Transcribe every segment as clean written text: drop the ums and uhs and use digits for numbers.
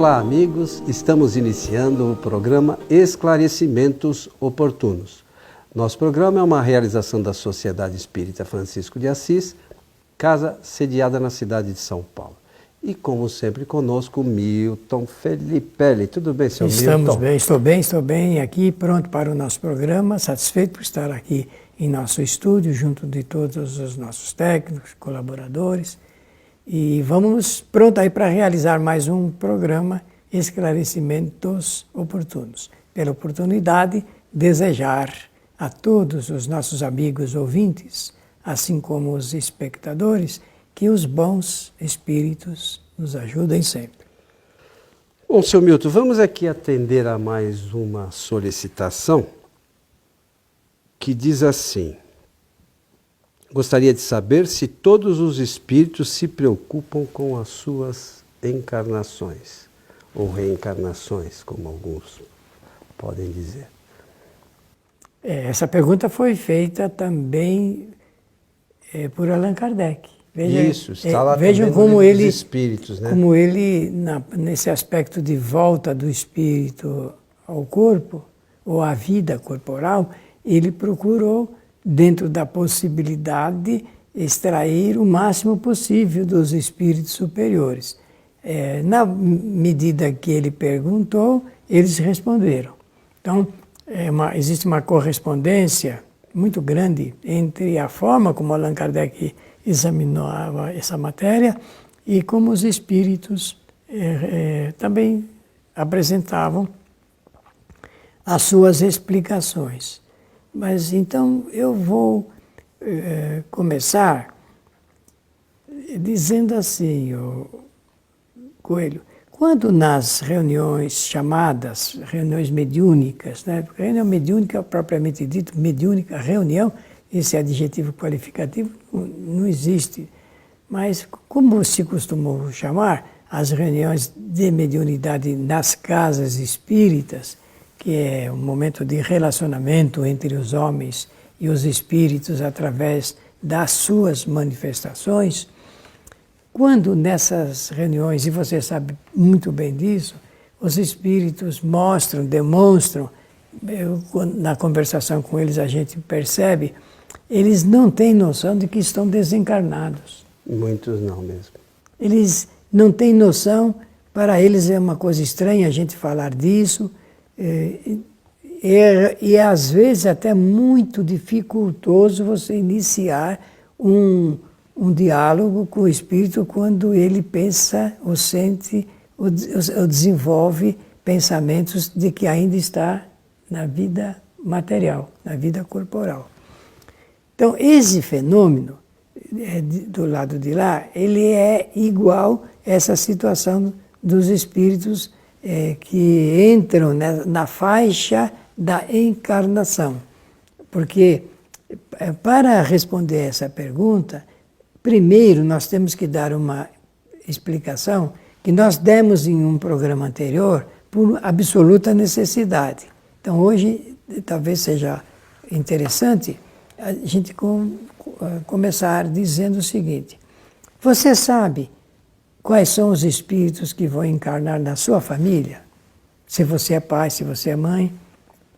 Olá, amigos. Estamos iniciando o programa Esclarecimentos Oportunos. Nosso programa é uma realização da Sociedade Espírita Francisco de Assis, casa sediada na cidade de São Paulo. E, como sempre, conosco, Milton Felipelli. Tudo bem, senhor Milton? Estamos bem, estou bem aqui, pronto para o nosso programa, satisfeito por estar aqui em nosso estúdio, junto de todos os nossos técnicos, colaboradores. E vamos pronto aí para realizar mais um programa Esclarecimentos Oportunos. Pela oportunidade, desejar a todos os nossos amigos ouvintes, assim como os espectadores, que os bons espíritos nos ajudem sempre. Bom, senhor Milton, vamos aqui atender a mais uma solicitação que diz assim: gostaria de saber se todos os espíritos se preocupam com as suas encarnações, ou reencarnações, como alguns podem dizer. Essa pergunta foi feita também por Allan Kardec. Isso, está lá vejam também como no livro ele, dos espíritos, né? Como ele, nesse aspecto de volta do espírito ao corpo, ou à vida corporal, ele procurou, dentro da possibilidade, extrair o máximo possível dos espíritos superiores. Na medida que ele perguntou, eles responderam. Então, existe uma correspondência muito grande entre a forma como Allan Kardec examinava essa matéria e como os espíritos também apresentavam as suas explicações. Mas então eu vou começar dizendo assim, Coelho, quando nas reuniões chamadas, reuniões mediúnicas, né? Porque reunião mediúnica, propriamente dito, mediúnica, reunião, esse adjetivo qualificativo não existe. Mas como se costumou chamar as reuniões de mediunidade nas casas espíritas, que é um momento de relacionamento entre os homens e os espíritos através das suas manifestações, quando nessas reuniões, e você sabe muito bem disso, os espíritos demonstram, na conversação com eles a gente percebe, eles não têm noção de que estão desencarnados. Muitos não mesmo. Eles não têm noção, para eles é uma coisa estranha a gente falar disso, e às vezes até muito dificultoso você iniciar um diálogo com o espírito quando ele pensa ou sente ou desenvolve pensamentos de que ainda está na vida material, na vida corporal. Então, esse fenômeno, do lado de lá, ele é igual a essa situação dos espíritos que entram na faixa da encarnação. Porque, para responder essa pergunta, primeiro nós temos que dar uma explicação que nós demos em um programa anterior por absoluta necessidade. Então, hoje, talvez seja interessante a gente começar dizendo o seguinte: você sabe quais são os espíritos que vão encarnar na sua família? Se você é pai, se você é mãe,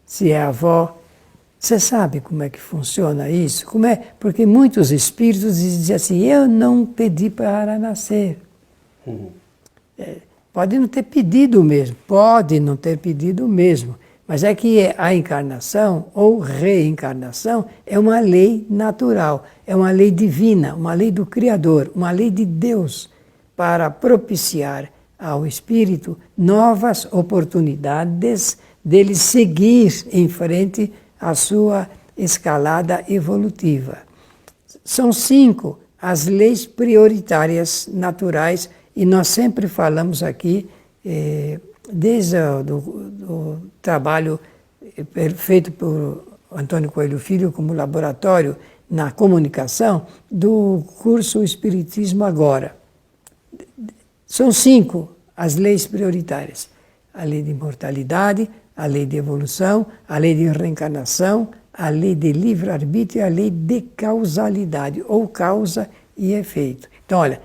se é avó. Você sabe como é que funciona isso? Porque muitos espíritos dizem assim: eu não pedi para nascer. Pode não ter pedido mesmo, mas é que a encarnação ou reencarnação é uma lei natural, é uma lei divina, uma lei do Criador, uma lei de Deus, para propiciar ao espírito novas oportunidades dele seguir em frente a sua escalada evolutiva. São 5 as leis prioritárias naturais, e nós sempre falamos aqui, desde o trabalho feito por Antônio Coelho Filho como laboratório na comunicação, do curso Espiritismo Agora. São 5 as leis prioritárias: a lei de imortalidade, a lei de evolução, a lei de reencarnação, a lei de livre-arbítrio e a lei de causalidade, ou causa e efeito. Então, olha,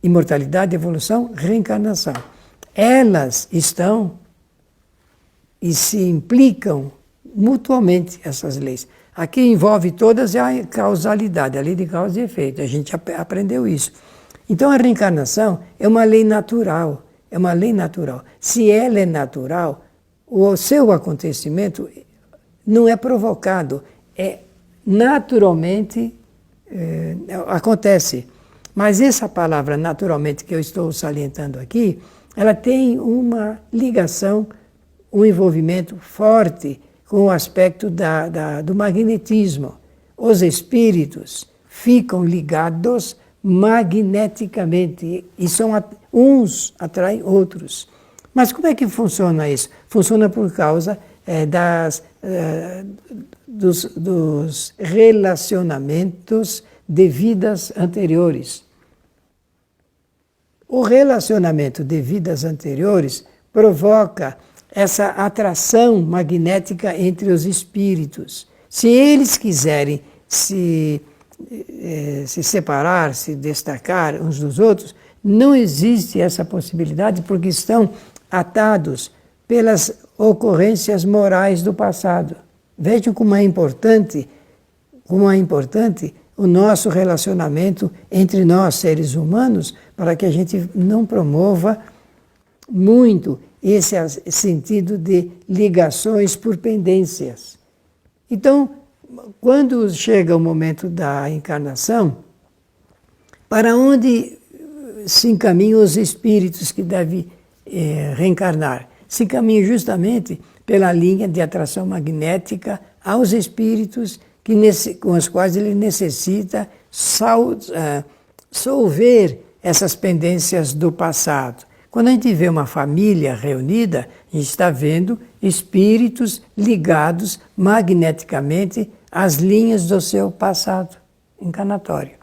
imortalidade, evolução, reencarnação. elas estão e se implicam mutuamente, essas leis. Aqui envolve todas a causalidade, a lei de causa e efeito. A gente aprendeu isso. Então a reencarnação é uma lei natural, é uma lei natural. Se ela é natural, o seu acontecimento não é provocado, é naturalmente acontece. Mas essa palavra naturalmente que eu estou salientando aqui, ela tem uma ligação, um envolvimento forte com o aspecto do magnetismo. Os espíritos ficam ligados magneticamente e uns atraem outros. Mas como é que funciona isso? Funciona por causa dos relacionamentos de vidas anteriores. O relacionamento de vidas anteriores provoca essa atração magnética entre os espíritos. Se eles quiserem se separar, se destacar uns dos outros, não existe essa possibilidade porque estão atados pelas ocorrências morais do passado. Vejam como é importante o nosso relacionamento entre nós, seres humanos, para que a gente não promova muito esse sentido de ligações por pendências. Então, quando chega o momento da encarnação, para onde se encaminham os espíritos que devem reencarnar? Se encaminham justamente pela linha de atração magnética aos espíritos com os quais ele necessita solver essas pendências do passado. Quando a gente vê uma família reunida, a gente está vendo espíritos ligados magneticamente às linhas do seu passado encarnatório.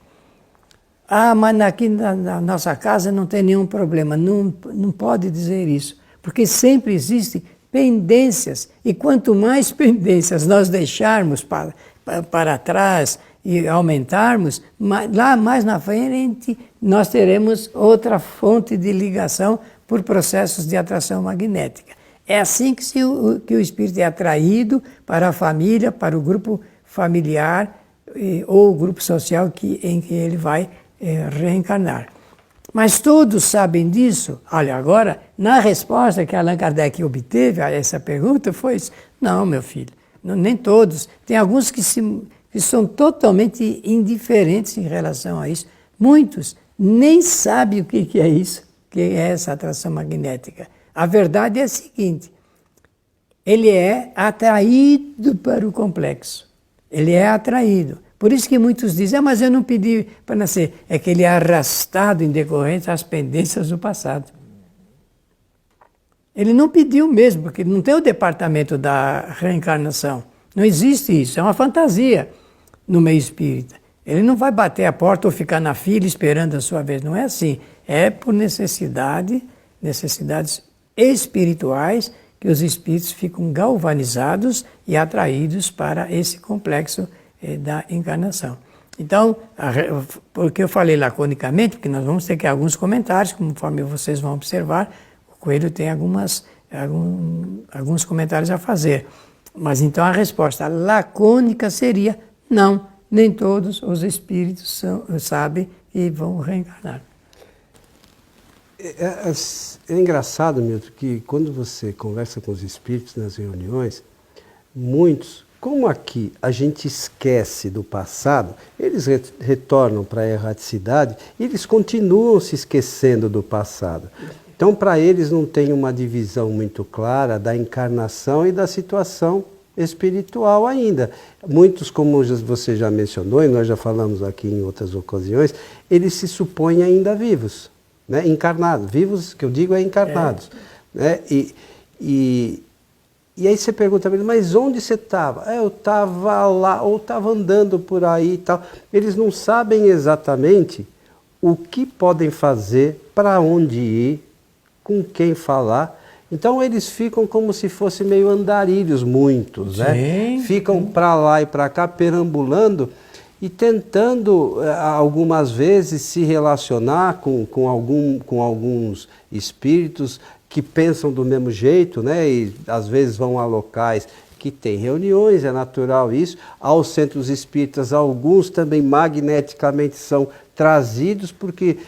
Ah, mas aqui na nossa casa não tem nenhum problema. Não pode dizer isso, porque sempre existem pendências. E quanto mais pendências nós deixarmos para trás e aumentarmos, lá mais na frente nós teremos outra fonte de ligação por processos de atração magnética. É assim que o espírito é atraído para a família, para o grupo familiar ou o grupo social em que ele vai reencarnar. Mas todos sabem disso? Olha, agora, na resposta que Allan Kardec obteve a essa pergunta foi isso. Não, meu filho, nem todos. Tem alguns que são totalmente indiferentes em relação a isso. Muitos nem sabem o que é isso, que é essa atração magnética. A verdade é a seguinte: ele é atraído para o complexo. Ele é atraído. Por isso que muitos dizem, mas eu não pedi para nascer. É que ele é arrastado em decorrência às pendências do passado. Ele não pediu mesmo, porque não tem o departamento da reencarnação. Não existe isso, é uma fantasia no meio espírita. Ele não vai bater a porta ou ficar na fila esperando a sua vez. Não é assim. É por necessidades espirituais que os espíritos ficam galvanizados e atraídos para esse complexo da encarnação. Então, porque eu falei laconicamente, porque nós vamos ter que alguns comentários, conforme vocês vão observar, o Coelho tem alguns comentários a fazer. Mas então a resposta lacônica seria não, nem todos os espíritos sabem e vão reencarnar. É engraçado, Milton, que quando você conversa com os espíritos nas reuniões, muitos, como aqui a gente esquece do passado, eles retornam para a erraticidade e eles continuam se esquecendo do passado. Então, para eles não tem uma divisão muito clara da encarnação e da situação espiritual ainda. Muitos, como você já mencionou, e nós já falamos aqui em outras ocasiões, eles se supõem ainda vivos, né? Encarnados. Vivos, que eu digo, é encarnados. Né? E aí você pergunta para ele, mas onde você estava? Eu estava lá, ou estava andando por aí e tal. Eles não sabem exatamente o que podem fazer, para onde ir, com quem falar. Então eles ficam como se fossem meio andarilhos muitos, né? Ficam para lá e para cá perambulando e tentando algumas vezes se relacionar com alguns espíritos, que pensam do mesmo jeito, né? E às vezes vão a locais que tem reuniões, é natural isso. Aos centros espíritas, alguns também magneticamente são trazidos, porque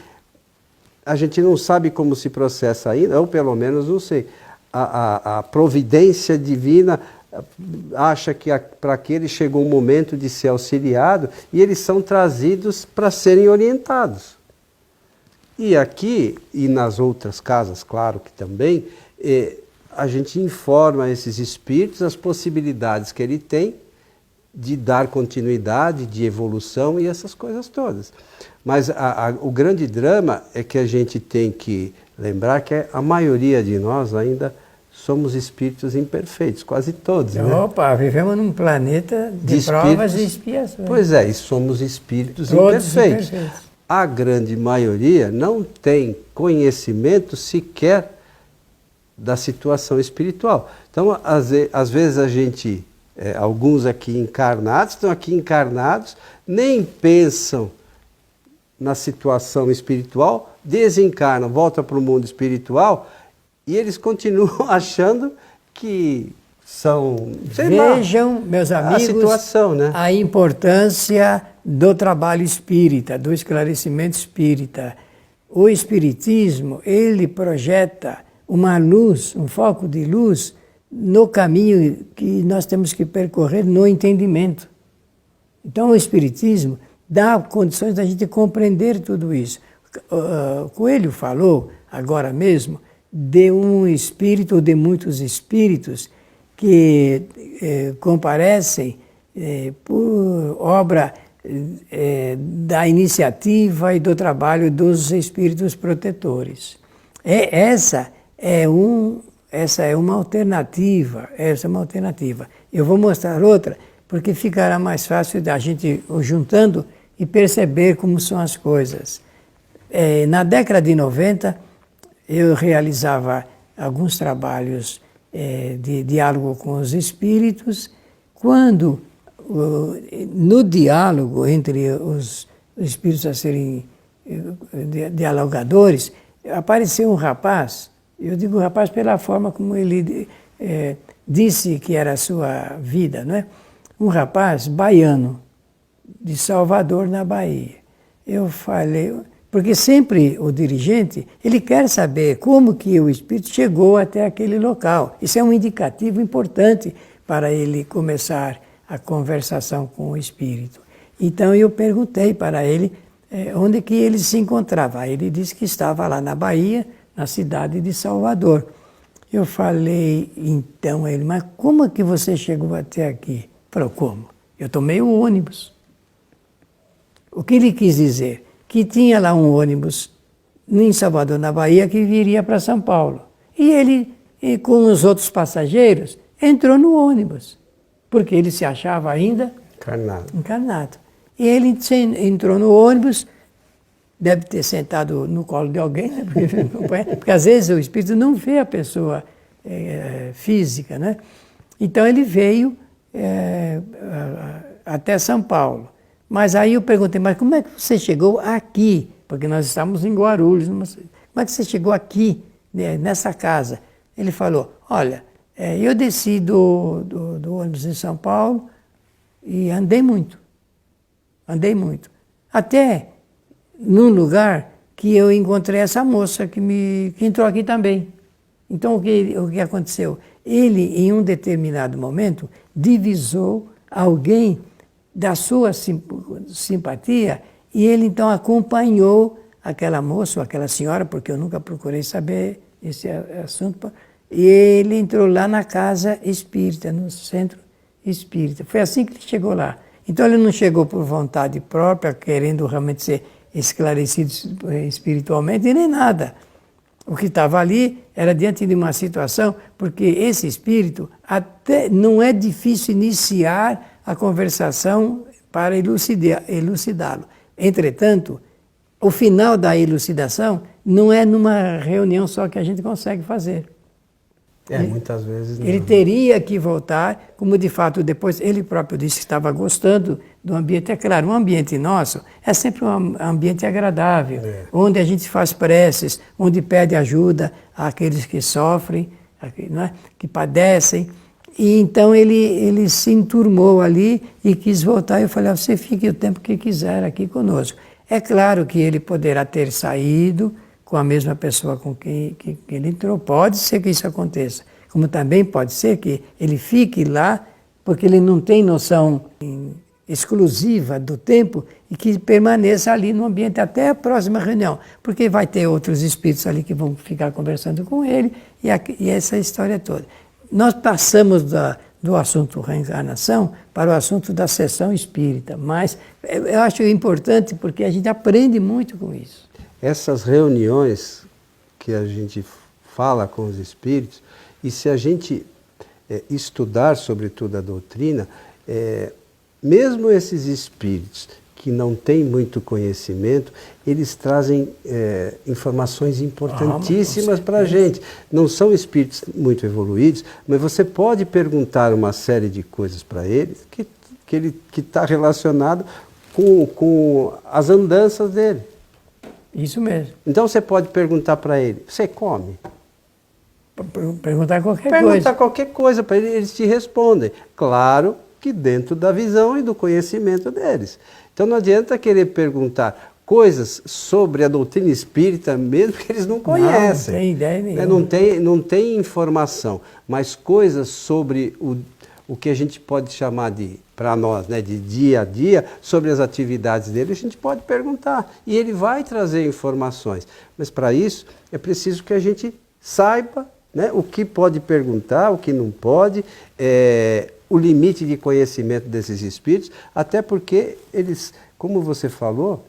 a gente não sabe como se processa ainda, ou pelo menos não sei. A providência divina acha que para aquele chegou o momento de ser auxiliado e eles são trazidos para serem orientados. E aqui, e nas outras casas, claro que também, a gente informa esses espíritos as possibilidades que ele tem de dar continuidade, de evolução e essas coisas todas. Mas o grande drama é que a gente tem que lembrar que a maioria de nós ainda somos espíritos imperfeitos, quase todos. Opa, né? Vivemos num planeta de provas e expiações. Pois é, e somos espíritos imperfeitos. A grande maioria não tem conhecimento sequer da situação espiritual. Então, às vezes a gente, alguns aqui encarnados, estão aqui encarnados, nem pensam na situação espiritual, desencarnam, voltam para o mundo espiritual e eles continuam achando que são... Vejam, meus amigos, a situação, né? A importância do trabalho espírita, do esclarecimento espírita. O espiritismo, ele projeta uma luz, um foco de luz no caminho que nós temos que percorrer no entendimento. Então o espiritismo dá condições da gente compreender tudo isso. Coelho falou, agora mesmo, de um espírito ou de muitos espíritos que comparecem por obra da iniciativa e do trabalho dos espíritos protetores. Essa é uma alternativa, Eu vou mostrar outra, porque ficará mais fácil da gente juntando e perceber como são as coisas. Na década de 90, eu realizava alguns trabalhos de diálogo com os espíritos, quando no diálogo entre os espíritos a serem dialogadores, apareceu um rapaz, eu digo rapaz pela forma como ele disse que era a sua vida, não é? Um rapaz baiano, de Salvador, na Bahia. Eu falei, porque sempre o dirigente, ele quer saber como que o espírito chegou até aquele local. Isso é um indicativo importante para ele começar a conversação com o espírito. Então eu perguntei para ele onde que ele se encontrava. Ele disse que estava lá na Bahia, na cidade de Salvador. Eu falei, então, a ele, mas como é que você chegou até aqui? Ele falou, como? Eu tomei o ônibus. O que ele quis dizer? Que tinha lá um ônibus em Salvador, na Bahia, que viria para São Paulo. E ele, com os outros passageiros, entrou no ônibus, porque ele se achava ainda encarnado. E ele entrou no ônibus, deve ter sentado no colo de alguém, né? Porque às vezes o espírito não vê a pessoa física, né? Então ele veio até São Paulo. Mas aí eu perguntei, mas como é que você chegou aqui? Porque nós estávamos em Guarulhos. Como é que você chegou aqui, nessa casa? Ele falou, olha, eu desci do ônibus em São Paulo e andei muito. Até num lugar que eu encontrei essa moça que entrou aqui também. Então o que aconteceu? Ele, em um determinado momento, divisou alguém da sua simpatia e ele então acompanhou aquela moça ou aquela senhora, porque eu nunca procurei saber esse assunto, e ele entrou lá na casa espírita, no centro espírita. Foi assim que ele chegou lá. Então ele não chegou por vontade própria, querendo realmente ser esclarecido espiritualmente, nem nada. O que estava ali era diante de uma situação, porque esse espírito até não é difícil iniciar a conversação para elucidá-lo. Entretanto, o final da elucidação não é numa reunião só que a gente consegue fazer. Muitas vezes não. Ele teria que voltar, como de fato depois ele próprio disse que estava gostando do ambiente. É claro, o ambiente nosso é sempre um ambiente agradável, onde a gente faz preces, onde pede ajuda àqueles que sofrem, não é? Que padecem. E então ele se enturmou ali e quis voltar. Eu falei, você fique o tempo que quiser aqui conosco. É claro que ele poderá ter saído com a mesma pessoa com quem que ele entrou. Pode ser que isso aconteça. Como também pode ser que ele fique lá porque ele não tem noção exclusiva do tempo e que permaneça ali no ambiente até a próxima reunião. Porque vai ter outros espíritos ali que vão ficar conversando com ele e essa história toda. Nós passamos do assunto reencarnação para o assunto da sessão espírita, mas eu acho importante porque a gente aprende muito com isso. Essas reuniões que a gente fala com os espíritos, e se a gente estudar sobretudo a doutrina, mesmo esses espíritos que não têm muito conhecimento, eles trazem informações importantíssimas para a gente. Não são espíritos muito evoluídos, mas você pode perguntar uma série de coisas para eles que está relacionado com as andanças dele. Isso mesmo. Então você pode perguntar para ele, você come? Perguntar qualquer coisa. Perguntar qualquer coisa para ele, eles te respondem. Claro que dentro da visão e do conhecimento deles. Então não adianta querer perguntar coisas sobre a doutrina espírita mesmo que eles não conhecem. Não tem ideia nenhuma. Não tem informação, mas coisas sobre o que a gente pode chamar de, para nós, né, de dia a dia, sobre as atividades dele, a gente pode perguntar. E ele vai trazer informações. Mas para isso é preciso que a gente saiba, né, o que pode perguntar, o que não pode, o limite de conhecimento desses espíritos, até porque eles, como você falou,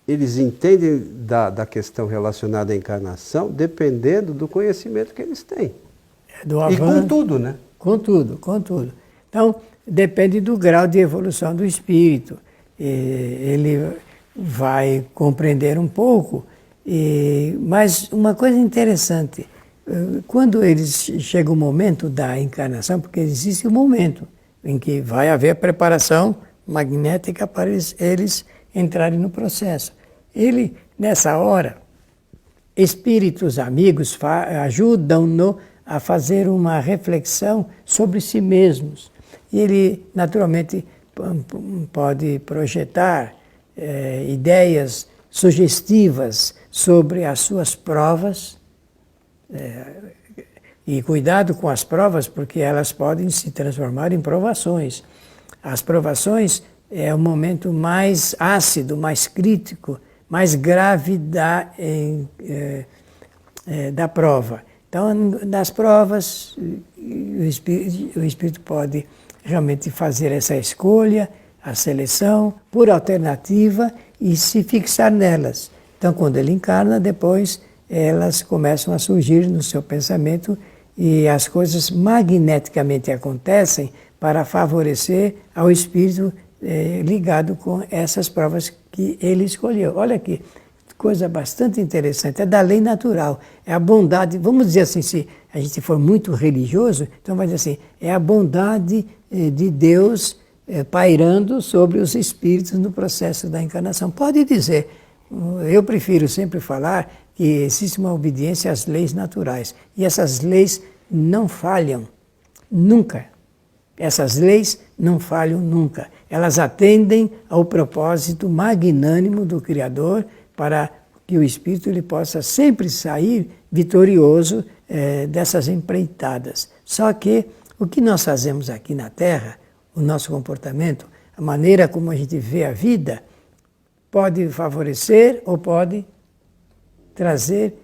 eles entendem da questão relacionada à encarnação dependendo do conhecimento que eles têm. E com tudo, né? Com tudo, com tudo. Então, depende do grau de evolução do espírito. Ele vai compreender um pouco, mas uma coisa interessante, quando chega o momento da encarnação, porque existe um momento em que vai haver preparação magnética para eles entrarem no processo. Nessa hora, espíritos amigos ajudam-no a fazer uma reflexão sobre si mesmos. E ele, naturalmente, pode projetar ideias sugestivas sobre as suas provas, e cuidado com as provas, porque elas podem se transformar em provações. As provações é o momento mais ácido, mais crítico, mais grave da prova. Então, nas provas, o espírito pode realmente fazer essa escolha, a seleção, por alternativa, e se fixar nelas. Então, quando ele encarna, depois elas começam a surgir no seu pensamento e as coisas magneticamente acontecem para favorecer ao espírito ligado com essas provas que ele escolheu. Olha aqui, coisa bastante interessante, é da lei natural, é a bondade, vamos dizer assim, se a gente for muito religioso, então vai dizer assim, é a bondade de Deus pairando sobre os espíritos no processo da encarnação. Pode dizer, eu prefiro sempre falar que existe uma obediência às leis naturais, e essas leis não falham, nunca. Essas leis não falham nunca. Elas atendem ao propósito magnânimo do Criador para que o espírito ele possa sempre sair vitorioso dessas empreitadas. Só que o que nós fazemos aqui na Terra, o nosso comportamento, a maneira como a gente vê a vida, pode favorecer ou pode trazer,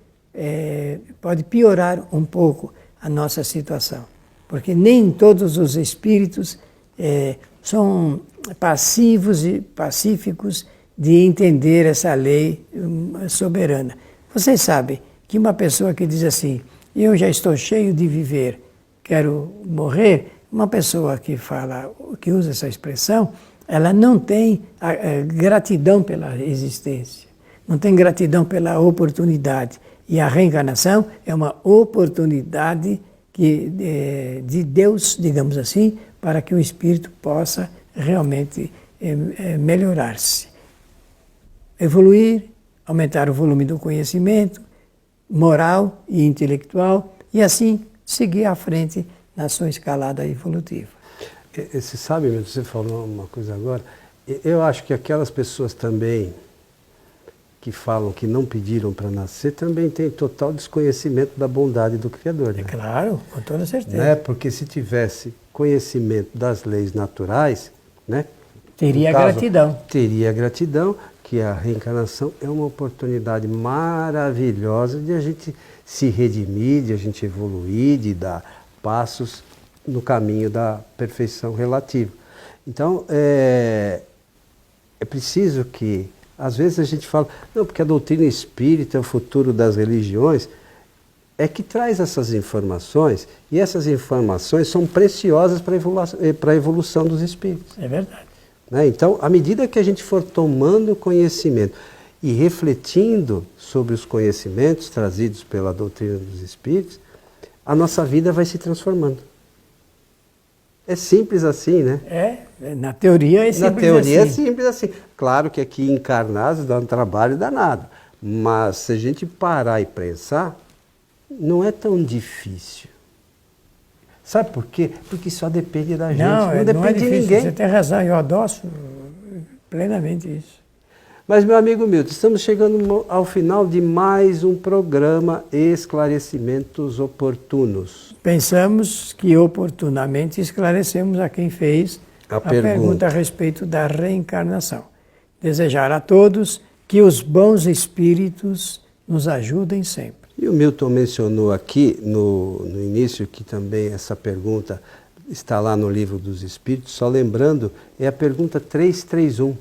pode piorar um pouco a nossa situação. Porque nem todos os espíritos são passivos e pacíficos de entender essa lei soberana. Vocês sabem que uma pessoa que diz assim, eu já estou cheio de viver, quero morrer, uma pessoa que usa essa expressão, ela não tem gratidão pela existência, não tem gratidão pela oportunidade. E a reencarnação é uma oportunidade de Deus, digamos assim, para que o espírito possa realmente melhorar-se, evoluir, aumentar o volume do conhecimento moral e intelectual e assim seguir à frente na sua escalada evolutiva. Você sabe, você falou uma coisa agora, eu acho que aquelas pessoas também que falam que não pediram para nascer também têm total desconhecimento da bondade do Criador. Né? É claro, com toda certeza. Né? Porque se tivesse conhecimento das leis naturais, né? Teria gratidão. Teria gratidão, que a reencarnação é uma oportunidade maravilhosa de a gente se redimir, de a gente evoluir, de dar passos no caminho da perfeição relativa. Então, é preciso que, às vezes a gente fala, não, porque a doutrina espírita é o futuro das religiões, é que traz essas informações, e essas informações são preciosas para a evolução dos espíritos. É verdade. Né? Então, à medida que a gente for tomando conhecimento e refletindo sobre os conhecimentos trazidos pela doutrina dos espíritos, a nossa vida vai se transformando. É simples assim, né? Na teoria é simples assim. Na teoria é simples assim. Claro que aqui encarnados dá um trabalho danado, mas se a gente parar e pensar, não é tão difícil. Sabe por quê? Porque só depende da gente, não depende de ninguém. Você tem razão, eu adoço plenamente isso. Mas, meu amigo Milton, estamos chegando ao final de mais um programa Esclarecimentos Oportunos. Pensamos que oportunamente esclarecemos a quem fez a pergunta a respeito da reencarnação. Desejar a todos que os bons espíritos nos ajudem sempre. E o Milton mencionou aqui no início que também essa pergunta está lá no Livro dos Espíritos, só lembrando, é a pergunta 331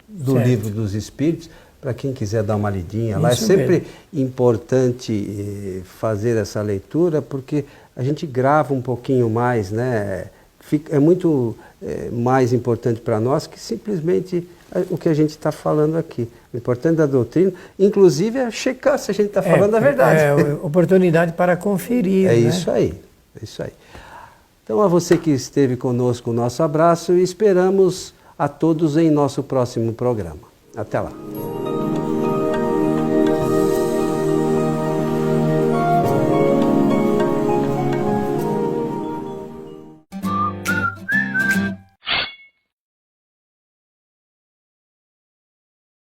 do certo. Livro dos Espíritos, para quem quiser dar uma lidinha lá. É Isso sempre mesmo. importante fazer essa leitura, porque a gente grava um pouquinho mais, né? É muito mais importante para nós que simplesmente o que a gente está falando aqui. O importante da doutrina, inclusive, é checar se a gente está falando a verdade. É oportunidade para conferir. É né? isso aí, é isso aí. Então, a você que esteve conosco, o nosso abraço e esperamos a todos em nosso próximo programa. Até lá.